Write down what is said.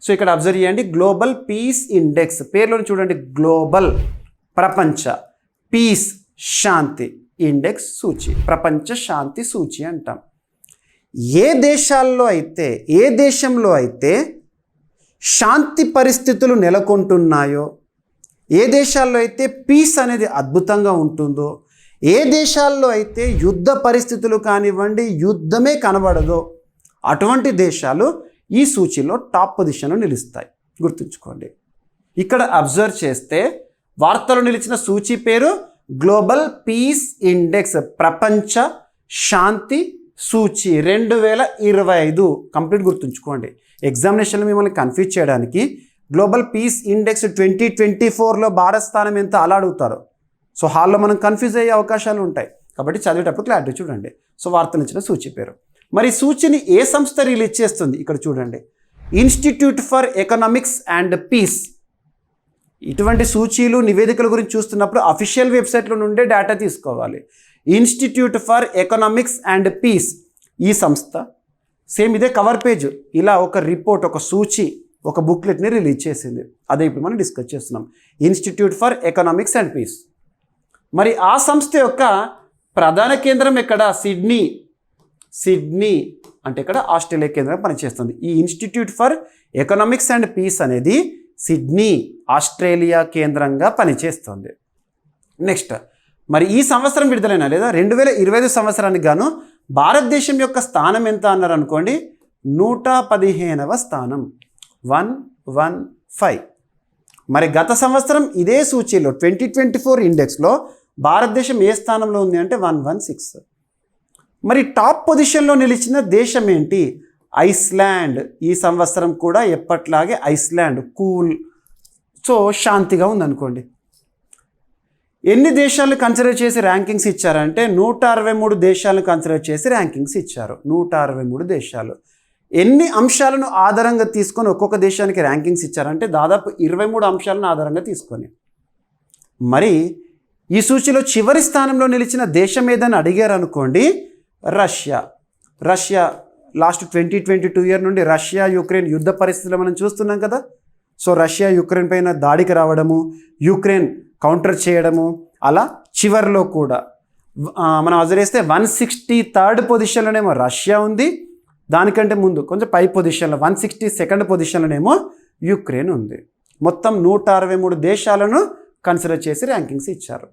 So ఇక్కడ observe చేయండి, global peace index పేరులోని చూడండి, గ్లోబల్ ప్రపంచ, పీస్ శాంతి, ఇండెక్స్ సూచి, ప్రపంచ శాంతి సూచి అంటాం. ఏ దేశంలో అయితే శాంతి పరిస్థితులు నెలకొంటున్నాయో, ఏ దేశాల్లో అయితే పీస్ అనేది అద్భుతంగా ఉంటుందో, ఏ దేశాల్లో అయితే యుద్ధ పరిస్థితులు కానివ్వండి, యుద్ధమే కనబడదో అటువంటి దేశాలు ఈ సూచీలో టాప్ పొజిషన్లో నిలుస్తాయి. గుర్తుంచుకోండి. ఇక్కడ అబ్జర్వ్ చేస్తే వార్తలో నిలిచిన సూచీ పేరు గ్లోబల్ పీస్ ఇండెక్స్, ప్రపంచ శాంతి సూచి 2025. కంప్లీట్ గుర్తుంచుకోండి. ఎగ్జామినేషన్లో మిమ్మల్ని కన్ఫ్యూజ్ చేయడానికి గ్లోబల్ పీస్ ఇండెక్స్ 2024లో భారత్ స్థానం ఎంత అలా అడుగుతారు. సో హాల్లో మనం కన్ఫ్యూజ్ అయ్యే అవకాశాలు ఉంటాయి. కాబట్టి చదివేటప్పుడు క్లారిటీ చూడండి. సో వార్తలు ఇచ్చిన సూచి పేరు. మరి సూచిని ఏ సంస్థ రిలీజ్ చేస్తుంది? ఇక్కడ చూడండి, institute for economics and peace. ఇటువంటి సూచీలు నివేదికల గురించి చూస్తున్నప్పుడు అఫీషియల్ వెబ్సైట్లో నుండే డేటా తీసుకోవాలి. Institute for economics and peace ఈ సంస్థ సేమ్ ఇదే కవర్ పేజ్ ఇలా ఒక రిపోర్ట్, ఒక సూచి, ఒక బుక్లెట్ని రిలీజ్ చేసింది. అదే ఇప్పుడు మనం డిస్కస్ చేస్తున్నాం, institute for economics and peace. మరి ఆ సంస్థ యొక్క ప్రధాన కేంద్రం ఎక్కడ? సిడ్నీ అంటే ఇక్కడ ఆస్ట్రేలియా కేంద్రం పనిచేస్తుంది. ఈ institute for economics and peace అనేది సిడ్నీ ఆస్ట్రేలియా కేంద్రంగా పనిచేస్తుంది. నెక్స్ట్, మరి ఈ సంవత్సరం విడుదలైన లేదా 2025 సంవత్సరానికి గాను భారతదేశం యొక్క స్థానం ఎంత అన్నారు అనుకోండి, 115వ స్థానం, 115. మరి గత సంవత్సరం ఇదే సూచీలో 2024 ఇండెక్స్లో భారతదేశం ఏ స్థానంలో ఉంది అంటే 116. మరి టాప్ పొజిషన్లో నిలిచిన దేశం ఏంటి? ఐస్లాండ్. ఈ సంవత్సరం కూడా ఎప్పట్లాగే ఐస్లాండ్ కూల్, సో శాంతిగా ఉందనుకోండి. ఎన్ని దేశాలను కన్సిడర్ చేసి ర్యాంకింగ్స్ ఇచ్చారంటే 163 దేశాలను కన్సిడర్ చేసి ర్యాంకింగ్స్ ఇచ్చారు. 163 దేశాలు. ఎన్ని అంశాలను ఆధారంగా తీసుకొని ఒక్కొక్క దేశానికి ర్యాంకింగ్స్ ఇచ్చారంటే దాదాపు 23 అంశాలను ఆధారంగా తీసుకొని. మరి ఈ సూచీలో చివరి స్థానంలో నిలిచిన దేశం ఏదని అడిగారు అనుకోండి, రష్యా. లాస్ట్ 2022 ఇయర్ నుండి రష్యా యుక్రెయిన్ యుద్ధ పరిస్థితులు మనం చూస్తున్నాం కదా. సో రష్యా యుక్రెయిన్ పైన దాడికి రావడము, యుక్రెయిన్ కౌంటర్ చేయడము, అలా చివరిలో కూడా మనం అజరేస్తే 163rd పొజిషన్లోనేమో రష్యా ఉంది. దానికంటే ముందు కొంచెం పై పొజిషన్లో 162nd పొజిషన్లోనేమో యుక్రెయిన్ ఉంది. మొత్తం 163 దేశాలను కన్సిడర్ చేసి ర్యాంకింగ్స్ ఇచ్చారు.